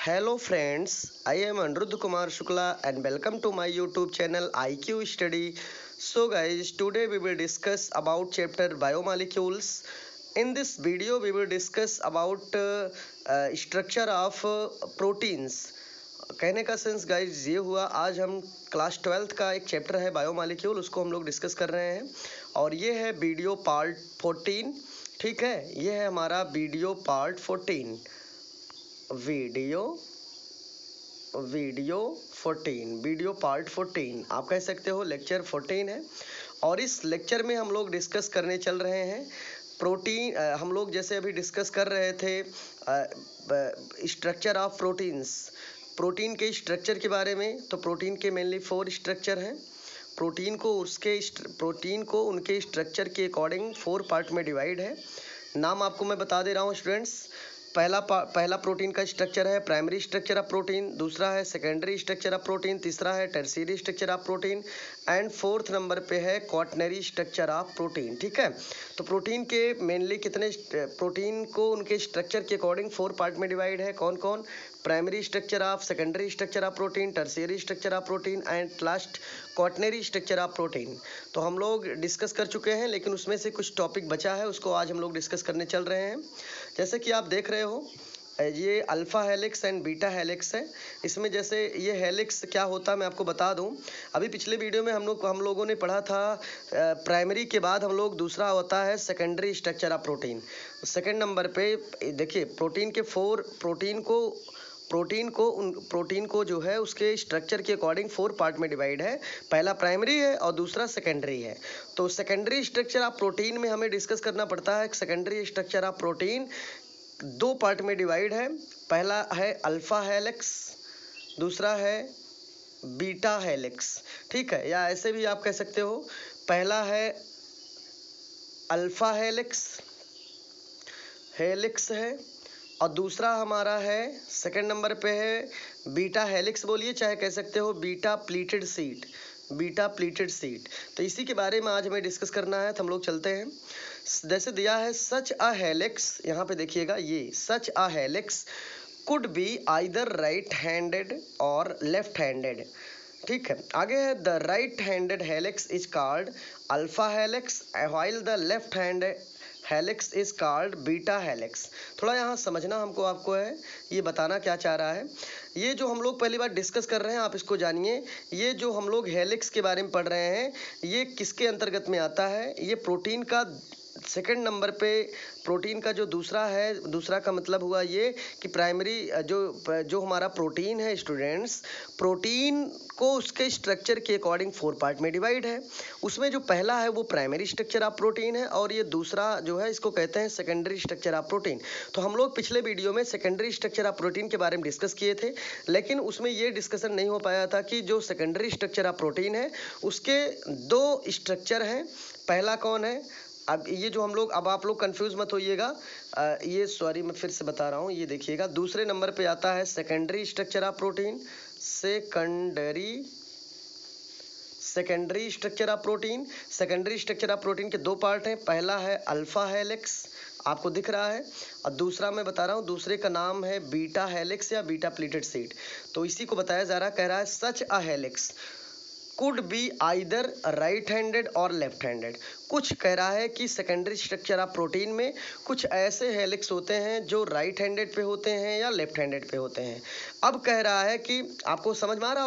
Hello friends, I am Anirudh Kumar Shukla and welcome to my YouTube channel IQ Study. So guys, today we will discuss about chapter biomolecules. In this video we will discuss about structure of proteins. कहने का sense guys ये हुआ, आज हम class 12th का एक chapter है biomolecule, उसको हम लोग डिस्कस कर रहे हैं और ये है वीडियो पार्ट 14। ठीक है, ये है हमारा वीडियो पार्ट 14, वीडियो पार्ट 14 आप कह सकते हो, लेक्चर 14 है। और इस लेक्चर में हम लोग डिस्कस करने चल रहे हैं प्रोटीन। हम लोग जैसे अभी डिस्कस कर रहे थे स्ट्रक्चर ऑफ प्रोटीन्स, प्रोटीन के स्ट्रक्चर के बारे में। तो प्रोटीन के मेनली 4 स्ट्रक्चर हैं। प्रोटीन को उनके स्ट्रक्चर के अकॉर्डिंग 4 पार्ट में डिवाइड है। नाम आपको मैं बता दे रहा हूँ स्टूडेंट्स। पहला प्रोटीन का स्ट्रक्चर है प्राइमरी स्ट्रक्चर ऑफ प्रोटीन, दूसरा है सेकेंडरी स्ट्रक्चर ऑफ प्रोटीन, तीसरा है tertiary structure of protein and 4th number पे है क्वाaternary स्ट्रक्चर ऑफ प्रोटीन। ठीक है, तो प्रोटीन के मेनली प्रोटीन को उनके स्ट्रक्चर के अकॉर्डिंग 4 पार्ट में डिवाइड है। कौन कौन? Primary structure of, secondary structure of protein, tertiary structure of protein and last quaternary structure of protein. तो हम लोग डिस्कस कर चुके हैं, लेकिन उसमें से कुछ टॉपिक बचा है, उसको आज हम लोग डिस्कस करने चल रहे हैं। जैसे कि आप देख रहे हो, ये alpha helix and beta helix है। इसमें जैसे ये हेलिक्स क्या होता है मैं आपको बता दूं। अभी पिछले वीडियो में हम लोगों ने पढ़ा था प्राइमरी के बाद हम लोग दूसरा होता है secondary structure of protein. Second number पे देखिए प्रोटीन के 4 प्रोटीन को जो है उसके स्ट्रक्चर के अकॉर्डिंग 4 पार्ट में डिवाइड है। पहला प्राइमरी है और दूसरा सेकेंडरी है। तो सेकेंडरी स्ट्रक्चर ऑफ प्रोटीन में हमें डिस्कस करना पड़ता है। Secondary structure of protein 2 part में डिवाइड है। पहला है अल्फा हेलिक्स, दूसरा है बीटा हेलिक्स। ठीक है, या ऐसे भी आप कह सकते हो, पहला है अल्फा हेलिक्स है और दूसरा हमारा है सेकंड नंबर पे है बीटा हेलिक्स, बोलिए चाहे कह सकते हो बीटा प्लीटेड सीट। तो इसी के बारे में आज हमें डिस्कस करना है। तो हम लोग चलते हैं। जैसे दिया है सच अ हेलिक्स, यहाँ पे देखिएगा, ये such a helix could be either right handed or left handed. ठीक है, आगे है the right handed helix is called alpha helix while the left handed helix is called beta helix. थोड़ा यहाँ समझना आपको है, ये बताना क्या चाह रहा है। ये जो हम लोग पहली बार डिस्कस कर रहे हैं, आप इसको जानिए। ये जो हम लोग हेलिक्स के बारे में पढ़ रहे हैं, ये किसके अंतर्गत में आता है? ये प्रोटीन का सेकंड नंबर पे, प्रोटीन का जो दूसरा का मतलब हुआ ये कि प्राइमरी जो हमारा प्रोटीन है स्टूडेंट्स, प्रोटीन को उसके स्ट्रक्चर के अकॉर्डिंग 4 पार्ट में डिवाइड है। उसमें जो पहला है वो प्राइमरी स्ट्रक्चर ऑफ प्रोटीन है और ये दूसरा जो है इसको कहते हैं सेकेंडरी स्ट्रक्चर ऑफ प्रोटीन। तो हम लोग पिछले वीडियो में सेकेंडरी स्ट्रक्चर ऑफ प्रोटीन के बारे में डिस्कस किए थे, लेकिन उसमें ये डिस्कशन नहीं हो पाया था कि जो सेकेंडरी स्ट्रक्चर ऑफ प्रोटीन है उसके 2 स्ट्रक्चर हैं। पहला कौन है? अब ये जो हम लोग, अब आप लोग कंफ्यूज मत होइएगा, ये सॉरी मैं फिर से बता रहा हूँ, ये देखिएगा दूसरे नंबर पे आता है secondary structure of protein. Secondary structure of protein, secondary structure of protein के 2 पार्ट हैं। पहला है अल्फा हेलिक्स, आपको दिख रहा है, और दूसरा मैं बता रहा हूँ, दूसरे का नाम है बीटा हेलिक्स या बीटा प्लीटेड सीट। तो इसी को बताया जा रहा, कह रहा है such a helix could be either right handed or left handed. कुछ कह रहा है कि सेकेंडरी स्ट्रक्चर ऑफ प्रोटीन में कुछ ऐसे हेलिक्स होते हैं जो राइट हैंडेड पे होते हैं या लेफ्ट हैंडेड पे होते हैं। अब कह रहा है कि आपको समझ में आ रहा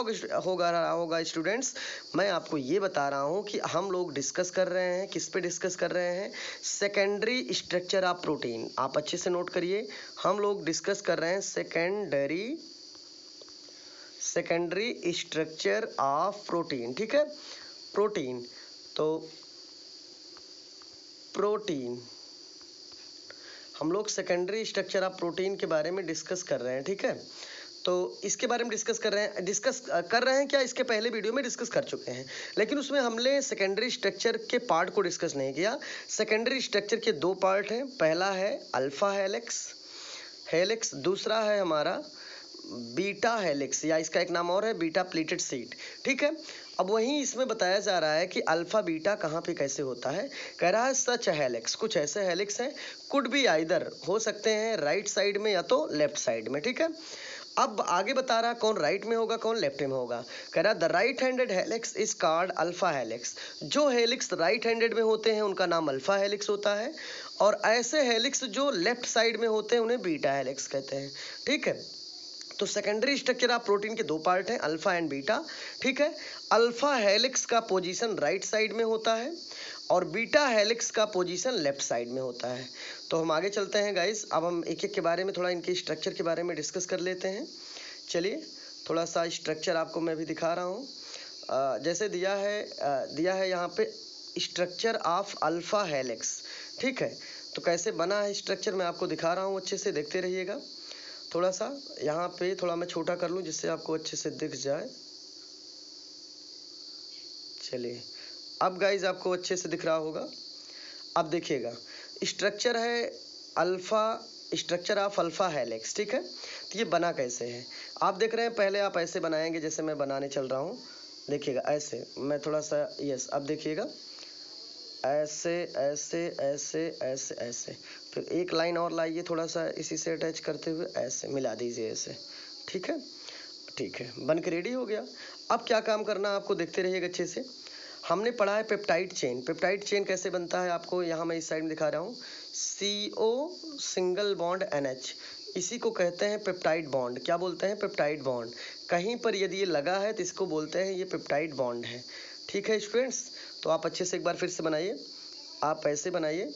होगा स्टूडेंट्स, मैं आपको ये बता रहा हूँ कि हम लोग डिस्कस कर रहे हैं, किस पे डिस्कस कर रहे हैं? Secondary structure of protein. आप अच्छे से नोट करिए, हम लोग डिस्कस कर रहे हैं सेकेंडरी स्ट्रक्चर ऑफ प्रोटीन। ठीक है, प्रोटीन, तो प्रोटीन हम लोग सेकेंडरी स्ट्रक्चर ऑफ प्रोटीन के बारे में डिस्कस कर रहे हैं। ठीक है, तो इसके बारे में डिस्कस कर रहे हैं क्या? इसके पहले वीडियो में डिस्कस कर चुके हैं, लेकिन उसमें हमने सेकेंडरी स्ट्रक्चर के पार्ट को डिस्कस नहीं किया। सेकेंडरी स्ट्रक्चर के 2 पार्ट हैं। पहला है अल्फा हेलिक्स, दूसरा है हमारा बीटा हेलिक्स, या इसका एक नाम और है बीटा प्लीटेड सीट। ठीक है, अब वहीं इसमें बताया जा रहा है कि अल्फा बीटा कहाँ पे कैसे होता है। कह रहा है सच हेलिक्स, कुछ ऐसे हेलिक्स हैं, कुड बी आइदर, हो सकते हैं राइट साइड में या तो लेफ्ट साइड में। ठीक है, अब आगे बता रहा कौन राइट में होगा कौन लेफ्ट में होगा। कह रहा the right handed helix is called alpha helix. जो हेलिक्स राइट हैंडेड में होते हैं उनका नाम अल्फा हेलिक्स होता है, और ऐसे हेलिक्स जो लेफ्ट साइड में होते हैं उन्हें बीटा हेलिक्स कहते हैं। ठीक है, तो सेकेंडरी स्ट्रक्चर ऑफ प्रोटीन के दो पार्ट हैं, अल्फा एंड बीटा। ठीक है, अल्फा हेलिक्स का पोजीशन राइट साइड में होता है और बीटा हेलिक्स का पोजीशन लेफ्ट साइड में होता है। तो हम आगे चलते हैं गाइस, अब हम एक एक के बारे में थोड़ा इनके स्ट्रक्चर के बारे में डिस्कस कर लेते हैं। चलिए थोड़ा सा स्ट्रक्चर आपको मैं भी दिखा रहा हूँ। जैसे दिया है यहाँ पे स्ट्रक्चर ऑफ अल्फा हेलिक्स। ठीक है, तो कैसे बना है स्ट्रक्चर मैं आपको दिखा रहा हूँ, अच्छे से देखते रहिएगा। थोड़ा सा यहाँ पे थोड़ा मैं छोटा कर लूँ जिससे आपको अच्छे से दिख जाए। चलिए अब गाइज आपको अच्छे से दिख रहा होगा। अब देखिएगा स्ट्रक्चर है alpha, structure of alpha helix. ठीक है, तो ये बना कैसे है आप देख रहे हैं। पहले आप ऐसे बनाएंगे जैसे मैं बनाने चल रहा हूँ, देखिएगा ऐसे। मैं थोड़ा सा यस, अब देखिएगा ऐसे ऐसे ऐसे ऐसे ऐसे, फिर एक लाइन और लाइए थोड़ा सा इसी से अटैच करते हुए, ऐसे मिला दीजिए ऐसे। ठीक है, ठीक है, बन के रेडी हो गया। अब क्या काम करना है आपको, देखते रहिएगा अच्छे से। हमने पढ़ा है पेप्टाइड चेन। पेप्टाइड चेन कैसे बनता है आपको यहाँ मैं इस साइड में दिखा रहा हूँ। CO सिंगल बॉन्ड NH, इसी को कहते हैं पेप्टाइड बॉन्ड। क्या बोलते हैं, पेप्टाइड बॉन्ड। कहीं पर यदि ये लगा है तो इसको बोलते हैं ये पेप्टाइड बॉन्ड है। ठीक है स्टूडेंट्स, तो आप अच्छे से एक बार फिर से बनाइए। आप ऐसे बनाइए,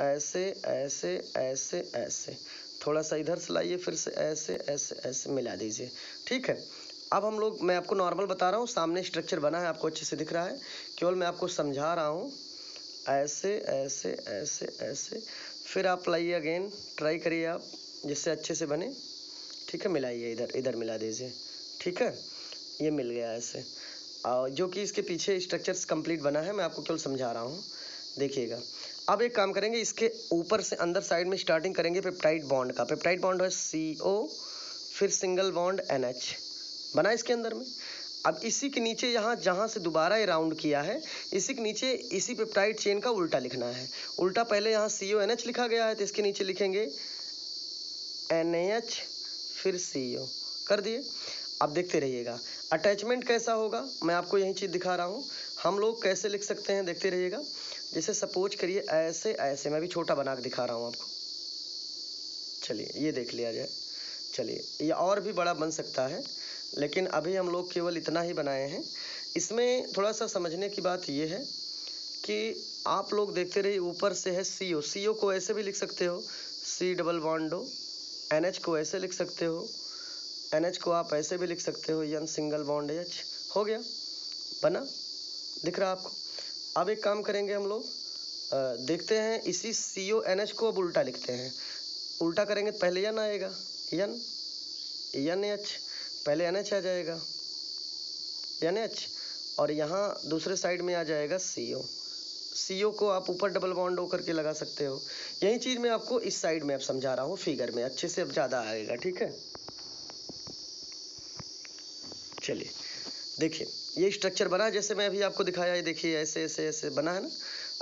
ऐसे ऐसे ऐसे ऐसे, थोड़ा सा इधर से लाइए, फिर से ऐसे ऐसे ऐसे मिला दीजिए। ठीक है, अब हम लोग, मैं आपको नॉर्मल बता रहा हूँ, सामने स्ट्रक्चर बना है आपको अच्छे से दिख रहा है, केवल मैं आपको समझा रहा हूँ। ऐसे ऐसे ऐसे ऐसे, फिर आप लाइए अगेन, ट्राई करिए आप जिससे अच्छे से बने। ठीक है, मिलाइए, इधर इधर मिला दीजिए। ठीक है, ये मिल गया ऐसे। जो कि इसके पीछे स्ट्रक्चर्स कंप्लीट बना है, मैं आपको केवल समझा रहा हूँ, देखिएगा। अब एक काम करेंगे, इसके ऊपर से अंदर साइड में स्टार्टिंग करेंगे पेप्टाइड बॉन्ड का। पेप्टाइड बॉन्ड है CO, फिर सिंगल बॉन्ड NH बना इसके अंदर में। अब इसी के नीचे यहाँ जहाँ से दोबारा ये राउंड किया है, इसी के नीचे इसी पेप्टाइड चेन का उल्टा लिखना है। उल्टा पहले यहाँ CONH लिखा गया है, तो इसके नीचे लिखेंगे NH फिर CO, कर दिए। अब देखते रहिएगा अटैचमेंट कैसा होगा, मैं आपको यही चीज़ दिखा रहा हूँ। हम लोग कैसे लिख सकते हैं, देखते रहिएगा। जैसे सपोज करिए ऐसे ऐसे, मैं भी छोटा बना के दिखा रहा हूँ आपको। चलिए ये देख लिया जाए। चलिए ये और भी बड़ा बन सकता है, लेकिन अभी हम लोग केवल इतना ही बनाए हैं। इसमें थोड़ा सा समझने की बात ये है कि आप लोग देखते रहिए, ऊपर से है CO को ऐसे भी लिख सकते हो, C डबल बॉन्ड हो। NH को ऐसे लिख सकते हो, NH को आप ऐसे भी लिख सकते हो, N सिंगल बॉन्ड H। हो गया, बना, दिख रहा आपको। अब एक काम करेंगे हम लोग, देखते हैं इसी CONH को अब उल्टा लिखते हैं। उल्टा करेंगे तो पहले N आएगा, NH, पहले NH आ जाएगा NH, और यहाँ दूसरे साइड में आ जाएगा CO को आप ऊपर डबल बॉन्ड होकर के लगा सकते हो। यही चीज़ मैं आपको इस साइड में अब समझा रहा हूँ फिगर में, अच्छे से अब ज़्यादा आएगा। ठीक है, चलिए देखिए ये स्ट्रक्चर बना है जैसे मैं अभी आपको दिखाया है। देखिए ऐसे ऐसे ऐसे बना है ना,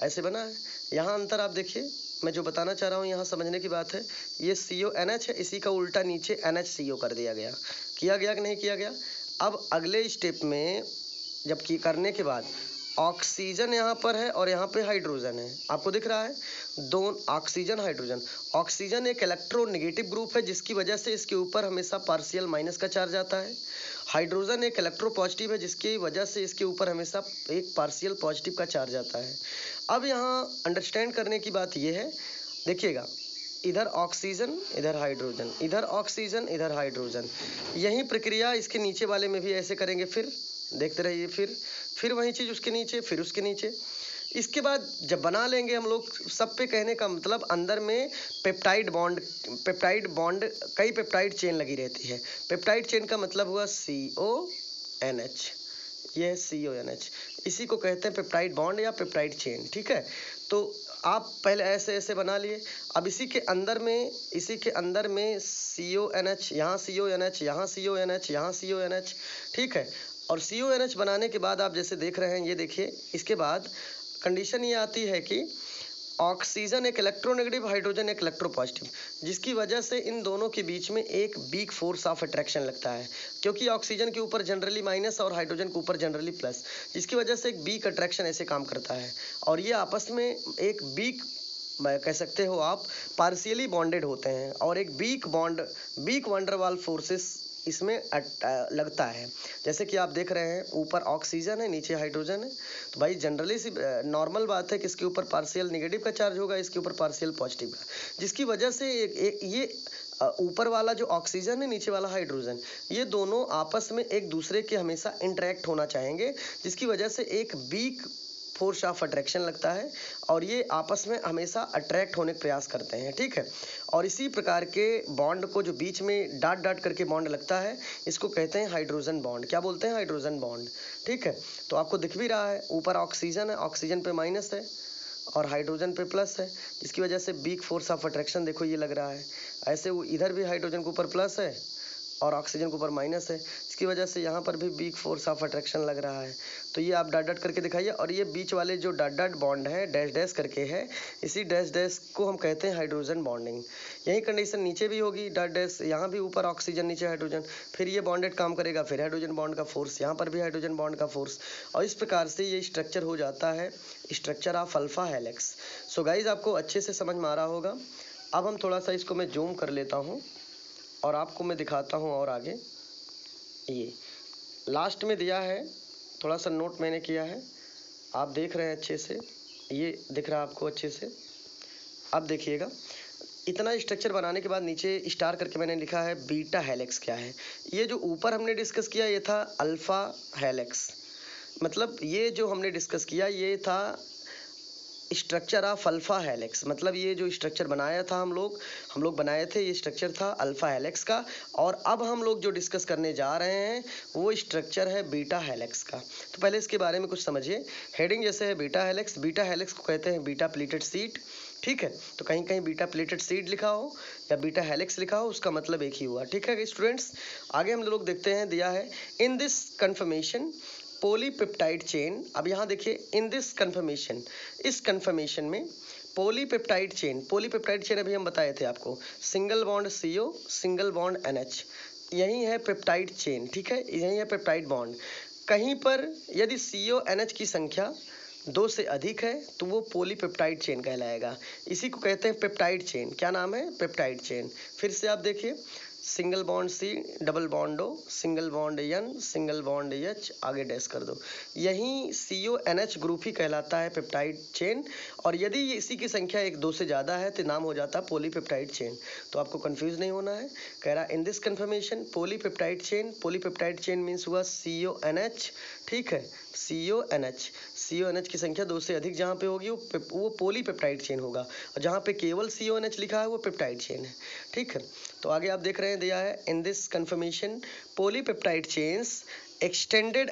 ऐसे बना है। यहाँ अंतर आप देखिए, मैं जो बताना चाह रहा हूँ यहाँ समझने की बात है। ये CONH है, इसी का उल्टा नीचे NHCO कर दिया गया। किया गया कि नहीं किया गया। अब अगले स्टेप में जब की करने के बाद ऑक्सीजन यहाँ पर है और यहाँ पे हाइड्रोजन है, आपको दिख रहा है। दोनों ऑक्सीजन हाइड्रोजन। ऑक्सीजन एक इलेक्ट्रोनेगेटिव ग्रुप है, जिसकी वजह से इसके ऊपर हमेशा पार्शियल माइनस का चार्ज आता है। हाइड्रोजन एक इलेक्ट्रो पॉजिटिव है, जिसकी वजह से इसके ऊपर हमेशा एक पार्शियल पॉजिटिव का चार्ज आता है। अब यहाँ अंडरस्टैंड करने की बात यह है, देखिएगा इधर ऑक्सीजन इधर हाइड्रोजन, इधर ऑक्सीजन इधर हाइड्रोजन। यही प्रक्रिया इसके नीचे वाले में भी ऐसे करेंगे। फिर देखते रहिए, फिर वही चीज़ उसके नीचे, फिर उसके नीचे। इसके बाद जब बना लेंगे हम लोग, सब पे कहने का मतलब अंदर में पेप्टाइड बॉन्ड कई पेप्टाइड चेन लगी रहती है। पेप्टाइड चेन का मतलब हुआ CONH, ये है CONH, इसी को कहते हैं पेप्टाइड बॉन्ड या पेप्टाइड चेन। ठीक है, तो आप पहले ऐसे ऐसे बना लिए। अब इसी के अंदर में CONH, यहाँ CONH, यहाँ CONH, यहाँ CONH। ठीक है, और CONH बनाने के बाद आप जैसे देख रहे हैं, ये देखिए, इसके बाद कंडीशन ये आती है कि ऑक्सीजन एक इलेक्ट्रोनेगेटिव, हाइड्रोजन एक इलेक्ट्रोपॉजिटिव, जिसकी वजह से इन दोनों के बीच में एक वीक फोर्स ऑफ अट्रैक्शन लगता है, क्योंकि ऑक्सीजन के ऊपर जनरली माइनस और हाइड्रोजन के ऊपर जनरली प्लस, जिसकी वजह से एक वीक अट्रैक्शन ऐसे काम करता है। और ये आपस में एक वीक, कह सकते हो आप, पार्शियली बॉन्डेड होते हैं, और एक वीक वंडरवाल फोर्सेस इसमें लगता है। जैसे कि आप देख रहे हैं, ऊपर ऑक्सीजन है, नीचे हाइड्रोजन है, तो भाई जनरली सी नॉर्मल बात है कि इसके ऊपर पार्शियल नेगेटिव का चार्ज होगा, इसके ऊपर पार्शियल पॉजिटिव का, जिसकी वजह से ये ऊपर वाला जो ऑक्सीजन है, नीचे वाला हाइड्रोजन, ये दोनों आपस में एक दूसरे के हमेशा इंटरेक्ट होना चाहेंगे, जिसकी वजह से एक वीक फोर्स ऑफ अट्रैक्शन लगता है, और ये आपस में हमेशा अट्रैक्ट होने का प्रयास करते हैं, ठीक है। और इसी प्रकार के बॉन्ड को जो बीच में डॉट डॉट करके बॉन्ड लगता है, इसको कहते हैं हाइड्रोजन बॉन्ड। क्या बोलते हैं? हाइड्रोजन बॉन्ड, ठीक है। तो आपको दिख भी रहा है, ऊपर ऑक्सीजन है, ऑक्सीजन पे माइनस है और हाइड्रोजन पे प्लस है, जिसकी वजह से वीक फोर्स ऑफ अट्रैक्शन देखो ये लग रहा है। ऐसे वो इधर भी हाइड्रोजन के ऊपर प्लस है और ऑक्सीजन के ऊपर माइनस है, इसकी वजह से यहाँ पर भी वीक फोर्स ऑफ अट्रैक्शन लग रहा है। तो ये आप डॉट डॉट करके दिखाइए, और ये बीच वाले जो डॉट डॉट बॉन्ड है, डैश डैश करके है, इसी डैश डैश को हम कहते हैं हाइड्रोजन बॉन्डिंग। यही कंडीशन नीचे भी होगी, डॉट डैश, यहाँ भी ऊपर ऑक्सीजन, नीचे हाइड्रोजन, फिर ये बॉन्डेड काम करेगा, फिर हाइड्रोजन बॉन्ड का फोर्स, यहाँ पर भी हाइड्रोजन बॉन्ड का फोर्स, और इस प्रकार से ये स्ट्रक्चर हो जाता है structure of alpha helix. So guys, आपको अच्छे से समझ में आ रहा होगा। अब हम थोड़ा सा इसको मैं जूम कर लेता हूँ और आपको मैं दिखाता हूँ और आगे। ये लास्ट में दिया है, थोड़ा सा नोट मैंने किया है, आप देख रहे हैं अच्छे से, ये दिख रहा है आपको अच्छे से। अब देखिएगा, इतना स्ट्रक्चर बनाने के बाद नीचे स्टार करके मैंने लिखा है बीटा हेलिक्स। क्या है ये? जो ऊपर हमने डिस्कस किया ये था अल्फा हेलिक्स, मतलब ये जो हमने डिस्कस किया ये था स्ट्रक्चर ऑफ अल्फा हेलिक्स, मतलब ये जो स्ट्रक्चर बनाया था हम लोग बनाए थे, ये स्ट्रक्चर था अल्फा हेलिक्स का। और अब हम लोग जो डिस्कस करने जा रहे हैं वो स्ट्रक्चर है बीटा हेलिक्स का। तो पहले इसके बारे में कुछ समझिए। हेडिंग जैसे है बीटा हेलिक्स, बीटा हेलिक्स को कहते हैं बीटा प्लेटेड सीट, ठीक है। तो कहीं कहीं बीटा प्लेटेड सीट लिखा हो या बीटा हेलिक्स लिखा हो, उसका मतलब एक ही हुआ, ठीक है स्टूडेंट्स। आगे हम लोग देखते हैं, दिया है in this conformation polypeptide chain. अब यहाँ देखिए, इन दिस कन्फर्मेशन, इस कन्फर्मेशन में पॉलीपेप्टाइड चेन अभी हम बताए थे आपको, single bond CO, single bond NH, यही है पेप्टाइड चेन, ठीक है, यही है पेप्टाइड बॉन्ड। कहीं पर यदि CO NH की संख्या 2 से अधिक है तो वो पॉलीपेप्टाइड चेन कहलाएगा, इसी को कहते हैं पेप्टाइड चेन। क्या नाम है? Peptide chain. फिर से आप देखिए, single bond C, double bond O, single bond N, single bond H, आगे डैश कर दो, यही CO NH ग्रुप ही कहलाता है पेप्टाइड चेन। और यदि इसी की संख्या 1-2 से ज़्यादा है तो नाम हो जाता है पॉलीपेप्टाइड चेन। तो आपको कंफ्यूज नहीं होना है। कह रहा in this conformation polypeptide chain means हुआ CO NH, ठीक है, CO NH की संख्या 2 से अधिक जहाँ पे होगी वो पॉलीपेप्टाइड चेन होगा, और जहाँ पे केवल CO NH लिखा है वो पेप्टाइड चेन है, ठीक है। तो आगे आप देख रहे हैं, दिया है in this conformation polypeptide chains extended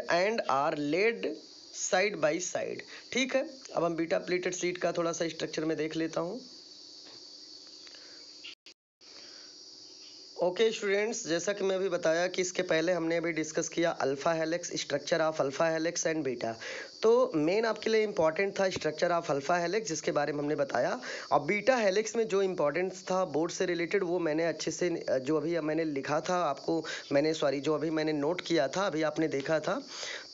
and are laid side by side, ठीक है। अब हम बीटा प्लेटेड सीट का थोड़ा सा स्ट्रक्चर में देख लेता हूँ। ओके स्टूडेंट्स, जैसा कि मैं अभी बताया कि इसके पहले हमने अभी डिस्कस किया alpha helix, structure of alpha helix and beta. तो मेन आपके लिए इंपॉर्टेंट था स्ट्रक्चर ऑफ अल्फा हेलिक्स, जिसके बारे में हमने बताया। और बीटा हेलिक्स में जो इंपॉर्टेंस था बोर्ड से रिलेटेड वो मैंने अच्छे से, जो अभी मैंने लिखा था आपको, जो अभी मैंने नोट किया था, अभी आपने देखा था,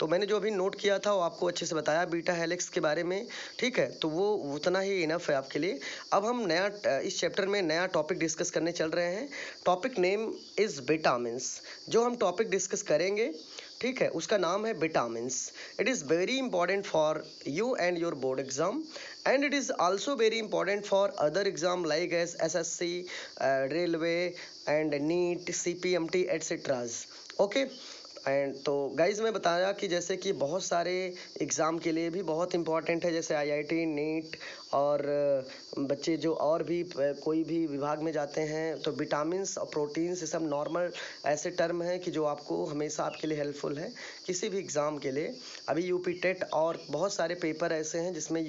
तो मैंने जो अभी नोट किया था वो आपको अच्छे से बताया बीटा हेलिक्स के बारे में, ठीक है। तो वो उतना ही इनफ है आपके लिए। अब हम नया इस चैप्टर में नया टॉपिक डिस्कस करने चल रहे हैं। Topic name is vitamins. जो हम टॉपिक डिस्कस करेंगे, ठीक है, उसका नाम है vitamins. It is very important for you and your board exam, and it is also very important for other exam like S SSC, railway and NEET, CPMT etceteras, okay. And तो guys मैं बताया कि जैसे कि बहुत सारे exam के लिए भी बहुत इंपॉर्टेंट है, जैसे IIT, नीट, और बच्चे जो और भी कोई भी विभाग में जाते हैं, तो विटामिन्स और प्रोटीन्स ये सब नॉर्मल ऐसे टर्म हैं कि जो आपको हमेशा आपके लिए हेल्पफुल है किसी भी एग्ज़ाम के लिए। अभी UP टेट और बहुत सारे पेपर ऐसे हैं जिसमें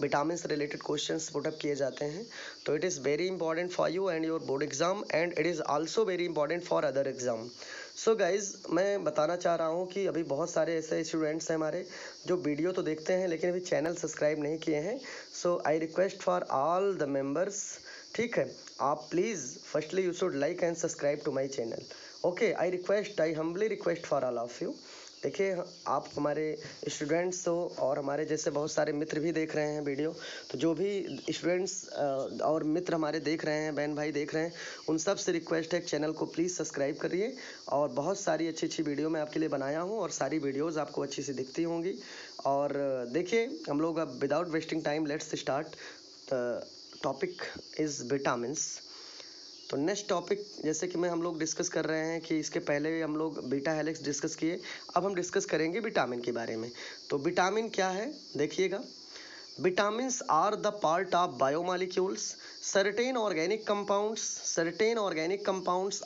विटामिन्स रिलेटेड क्वेश्चंस पुटअप किए जाते हैं। तो it is very important for you and your board exam, and it is also very important for other exam. So guys, मैं बताना चाह रहा हूँ कि अभी बहुत सारे ऐसे स्टूडेंट्स हैं हमारे जो वीडियो तो देखते हैं लेकिन अभी चैनल सब्सक्राइब नहीं किए हैं, so I request for all the members, ठीक है, आप please firstly you should like and subscribe to my channel. Okay, I humbly request for all of you. देखिए, आप हमारे स्टूडेंट्स हो और हमारे जैसे बहुत सारे मित्र भी देख रहे हैं वीडियो, तो जो भी स्टूडेंट्स और मित्र हमारे देख रहे हैं, बहन भाई देख रहे हैं, उन सब से रिक्वेस्ट है चैनल को प्लीज़ सब्सक्राइब करिए। और बहुत सारी अच्छी अच्छी वीडियो मैं आपके लिए बनाया हूँ और सारी वीडियोज़ आपको अच्छी सी दिखती होंगी। और देखिए, हम लोग अब without wasting time let's start. The topic is vitamins. तो नेक्स्ट टॉपिक जैसे कि हम लोग डिस्कस कर रहे हैं कि इसके पहले हम लोग बीटा हेलिक्स डिस्कस किए, अब हम डिस्कस करेंगे विटामिन के बारे में। तो विटामिन क्या है देखिएगा। Vitamins are the part of biomolecules. Certain organic compounds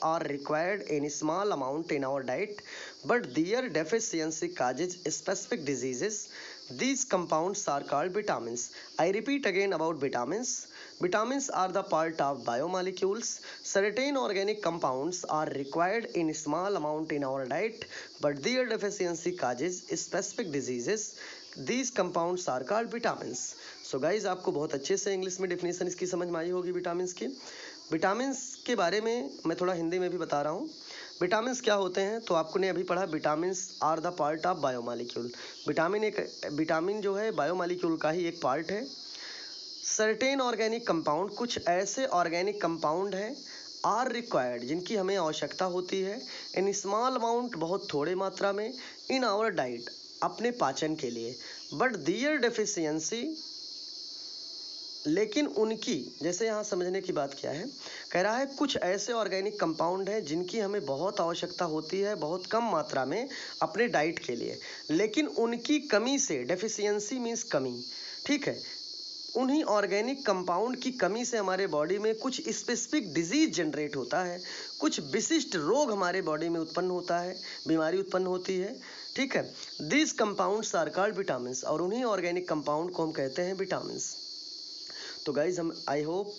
are required in small amount in our diet, but their deficiency causes specific diseases. These compounds are called vitamins. I repeat again about vitamins. Vitamins are the part of biomolecules. Certain organic compounds are required in small amount in our diet, but their deficiency causes specific diseases. These compounds are called vitamins. So guys, आपको बहुत अच्छे से English में definition इसकी समझ में आई होगी vitamins की। विटामिन्स के बारे में मैं थोड़ा हिंदी में भी बता रहा हूँ। विटामिन्स क्या होते हैं, तो आपको ने अभी पढ़ा vitamins are the part of biomolecule. Vitamin जो है बायोमॉलिक्यूल का ही एक पार्ट है। सर्टेन ऑर्गेनिक कंपाउंड, कुछ ऐसे ऑर्गेनिक कंपाउंड हैं, आर रिक्वायर्ड, जिनकी हमें आवश्यकता होती है, इन स्मॉल अमाउंट, बहुत थोड़े मात्रा में, इन आवर डाइट, अपने पाचन के लिए, बट दियर डेफिशिएंसी, लेकिन उनकी, जैसे यहाँ समझने की बात क्या है, कह रहा है कुछ ऐसे ऑर्गेनिक कंपाउंड हैं जिनकी हमें बहुत आवश्यकता होती है बहुत कम मात्रा में अपने डाइट के लिए, लेकिन उनकी कमी से, डेफिशिएंसी मीन्स कमी, ठीक है, उन्हीं ऑर्गेनिक कंपाउंड की कमी से हमारे बॉडी में कुछ स्पेसिफिक डिजीज जनरेट होता है, कुछ विशिष्ट रोग हमारे बॉडी में उत्पन्न होता है, बीमारी उत्पन्न होती है, ठीक है। This compounds are called vitamins, और उन्हीं ऑर्गेनिक कंपाउंड को हम कहते हैं विटामिन्स। तो गाइज, हम आई होप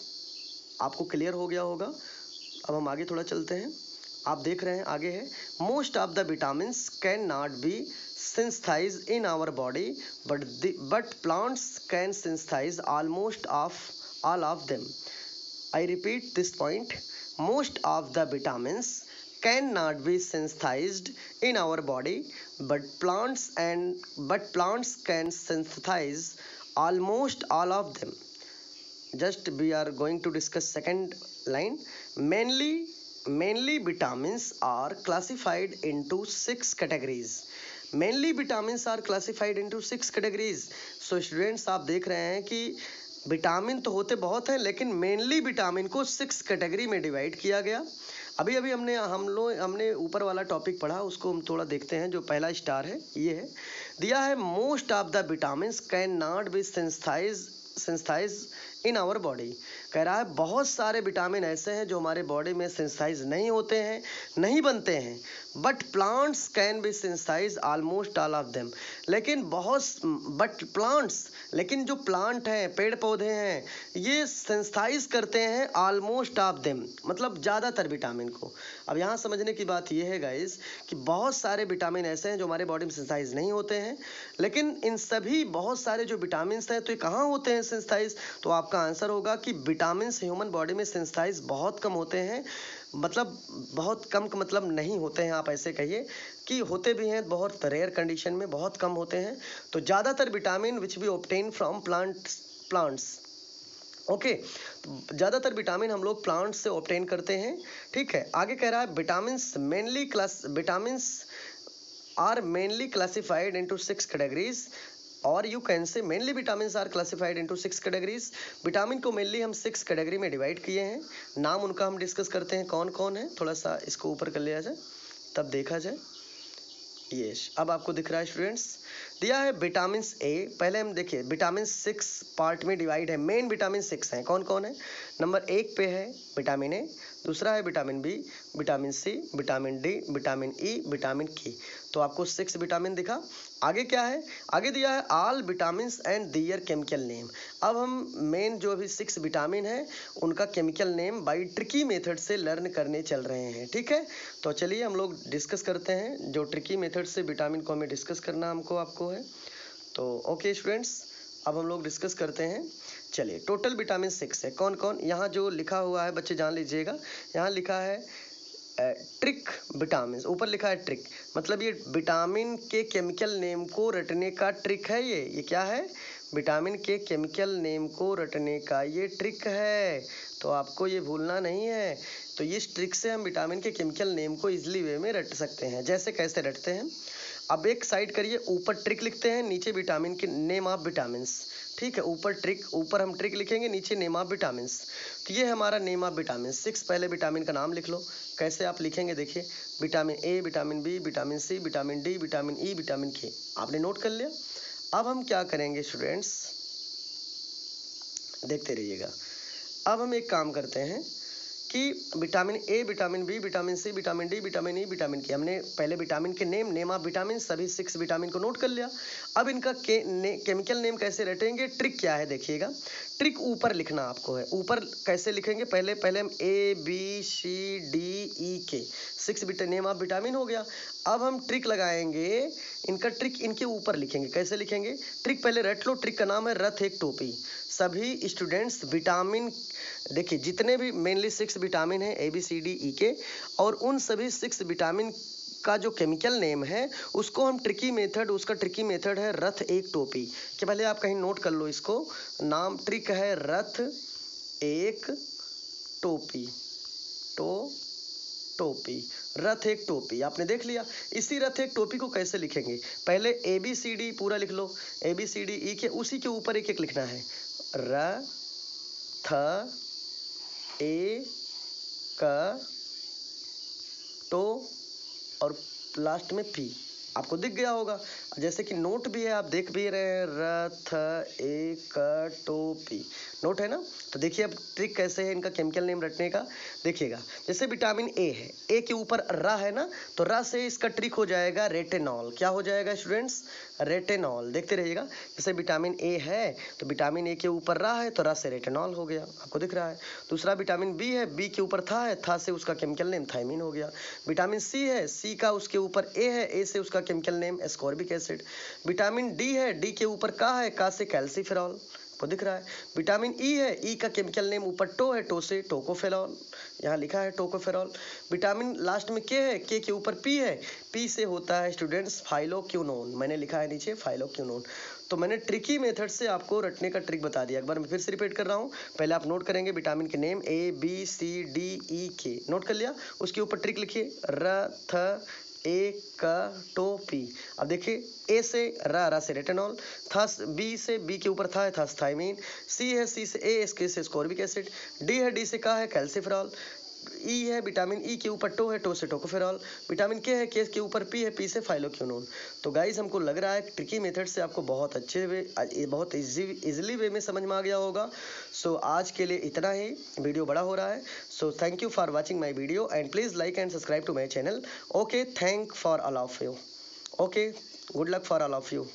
आपको क्लियर हो गया होगा। अब हम आगे थोड़ा चलते हैं। आप देख रहे हैं आगे है, most of the vitamins can not B synthesized in our body, but plants can synthesize almost all of them. I repeat this point. Most of the vitamins cannot be synthesized in our body, but plants can synthesize almost all of them. Just we are going to discuss second line. Mainly vitamins are classified into 6 categories. Mainly vitamins are classified into 6 categories. So students, आप देख रहे हैं कि vitamin तो होते बहुत हैं, लेकिन मेनली विटामिन को 6 कैटेगरी में डिवाइड किया गया। अभी हमने ऊपर वाला टॉपिक पढ़ा, उसको हम थोड़ा देखते हैं। जो पहला स्टार है ये है, दिया है most of the vitamins can not be synthesize in our body. कह रहा है बहुत सारे विटामिन ऐसे हैं जो हमारे बॉडी में सिंथेसाइज नहीं होते हैं, नहीं बनते हैं, but plants can be synthesize almost all of them. लेकिन जो प्लांट हैं, पेड़ पौधे हैं, ये सिंथेसाइज करते हैं ऑलमोस्ट ऑफ देम, मतलब ज़्यादातर विटामिन को। अब यहाँ समझने की बात ये है गाइस कि बहुत सारे विटामिन ऐसे हैं जो हमारे बॉडी में सिंथेसाइज नहीं होते हैं, लेकिन इन सभी बहुत सारे जो विटामिन हैं तो ये कहाँ होते हैं सिंथेसाइज? तो आपका आंसर होगा कि विटामिन ह्यूमन बॉडी में सिंथेसाइज बहुत कम होते हैं, मतलब बहुत कम का मतलब नहीं होते हैं, आप ऐसे कहिए कि होते भी हैं, बहुत रेयर कंडीशन में बहुत कम होते हैं। तो ज़्यादातर vitamin which B obtain from plants, okay, तो ज़्यादातर विटामिन हम लोग प्लांट्स से ऑब्टेन करते हैं, ठीक है। आगे कह रहा है vitamins are mainly classified into 6 categories, और you can say mainly vitamins are classified into 6 categories. Vitamin को मेनली हम 6 कैटेगरी में डिवाइड किए हैं। नाम उनका हम डिस्कस करते हैं कौन कौन है। थोड़ा सा इसको ऊपर कर लिया जाए तब देखा जाए। यस, अब आपको दिख रहा है स्टूडेंट्स, दिया है विटामिन ए। पहले हम देखिए विटामिन 6 पार्ट में डिवाइड है। मेन विटामिन 6 हैं, कौन कौन है? नंबर 1 पे है विटामिन ए, दूसरा है vitamin B, vitamin C, vitamin D, vitamin E, vitamin K. तो आपको 6 विटामिन दिखा। आगे क्या है? आगे दिया है all vitamin and their chemical name. अब हम मेन जो अभी 6 विटामिन है उनका chemical name by tricky method से लर्न करने चल रहे हैं, ठीक है। तो चलिए हम लोग डिस्कस करते हैं जो ट्रिकी मेथड से विटामिन को हमें डिस्कस करना आपको है। तो ओके स्टूडेंट्स, अब हम लोग डिस्कस करते हैं। चलिए, टोटल विटामिन 6 है, कौन कौन? यहाँ जो लिखा हुआ है बच्चे जान लीजिएगा, यहाँ लिखा है ट्रिक विटामिन, ऊपर लिखा है ट्रिक, मतलब ये विटामिन के केमिकल नेम को रटने का ट्रिक है। ये क्या है? विटामिन के केमिकल नेम को रटने का ये ट्रिक है, तो आपको ये भूलना नहीं है। तो इस ट्रिक से हम विटामिन के केमिकल नेम को इजीली वे में रट सकते हैं। जैसे कैसे रटते हैं, अब एक साइड करिए, ऊपर ट्रिक लिखते हैं, नीचे विटामिन के नेम ऑफ विटामिन्स। ठीक है, ऊपर ट्रिक, ऊपर हम ट्रिक लिखेंगे, नीचे नेम ऑफ विटामिन्स। तो ये हमारा नेम ऑफ विटामिन 6। पहले विटामिन का नाम लिख लो। कैसे आप लिखेंगे देखिए, vitamin A, vitamin B, vitamin C, vitamin D, vitamin E, vitamin K. आपने नोट कर लिया। अब हम क्या करेंगे स्टूडेंट्स, देखते रहिएगा। अब हम एक काम करते हैं कि vitamin A, vitamin B, vitamin C, vitamin D, vitamin E, vitamin K, हमने पहले विटामिन के नेम ऑफ विटामिन सभी 6 विटामिन को नोट कर लिया। अब इनका केमिकल नेम कैसे रटेंगे, ट्रिक क्या है देखिएगा। ट्रिक ऊपर लिखना आपको है। ऊपर कैसे लिखेंगे, पहले हम ए बी सी डी ई के 6 नेम ऑफ विटामिन हो गया। अब हम ट्रिक लगाएंगे, इनका ट्रिक इनके ऊपर लिखेंगे। कैसे लिखेंगे, ट्रिक पहले रट लो। ट्रिक का नाम है रथ एक टोपी। सभी स्टूडेंट्स विटामिन, देखिए जितने भी मेनली 6 विटामिन है ए बी सी डी ई के, और उन सभी 6 विटामिन का जो केमिकल नेम है उसको हम ट्रिकी मेथड, उसका ट्रिकी मेथड है रथ एक टोपी। कि पहले आप कहीं नोट कर लो इसको, नाम ट्रिक है रथ एक टोपी। टोपी, रथ एक टोपी, आपने देख लिया। इसी रथ एक टोपी को कैसे लिखेंगे, पहले ए बी सी डी पूरा लिख लो, ए बी सी डी ई के, उसी के ऊपर एक एक लिखना है, र थ ए क टो और लास्ट में पी। आपको दिख गया होगा, जैसे कि नोट भी है, आप देख भी रहे हैं, रथ एक टोपी, नोट है ना। तो देखिए अब ट्रिक कैसे है इनका केमिकल नेम रटने का, देखिएगा। जैसे विटामिन ए है, ए के ऊपर रा है ना, तो रा से इसका ट्रिक हो जाएगा रेटेनॉल। क्या हो जाएगा स्टूडेंट्स, रेटेनॉल। देखते रहिएगा, जैसे विटामिन ए है तो विटामिन ए के ऊपर रा है तो रा से रेटेनॉल हो गया, आपको दिख रहा है। दूसरा विटामिन बी है, बी के ऊपर था है, था से उसका केमिकल नेम थायमीन हो गया। विटामिन सी है, सी का उसके ऊपर ए है, ए से उसका chemical name ascorbic acid. Vitamin D है, डी के ऊपर का है, का से कैल्सीफेरॉल, को दिख रहा है। विटामिन ई है, ई का केमिकल नेम ऊपर टो है, टो से टोकोफेरॉल, यहाँ लिखा है टोकोफेरॉल। विटामिन लास्ट में के है, के ऊपर पी है, पी से होता है स्टूडेंट्स फाइलोक्विनोन, मैंने लिखा है नीचे फाइलोक्विनोन। तो मैंने ट्रिकी मेथड से आपको रटने का ट्रिक बता दिया। एक बार मैं फिर से रिपीट कर रहा हूँ। पहले आप नोट करेंगे विटामिन के name A B C D E K, note कर लिया। उसके ऊपर ट्रिक लिखिए, र थ ए क टो पी। अब देखिए, ए से रा से रेटेनॉल, था बी से, बी के ऊपर था थायमीन, सी है, सी से ए, इसके से एस्कॉर्बिक एसिड, डी है, डी से का है कैल्सीफेरॉल, ई है, विटामिन ई के ऊपर टो है, टो से टोकोफेरॉल, विटामिन के है, के ऊपर पी है, पी से फाइलोक्विनोन। तो गाइज हमको लग रहा है ट्रिकी मेथड से आपको बहुत अच्छे वे, बहुत इजीली वे में समझ में आ गया होगा। सो आज के लिए इतना ही, वीडियो बड़ा हो रहा है। So thank you for watching my video and please like and subscribe to my channel. Okay, thank for all of you. Okay, good luck for all of you.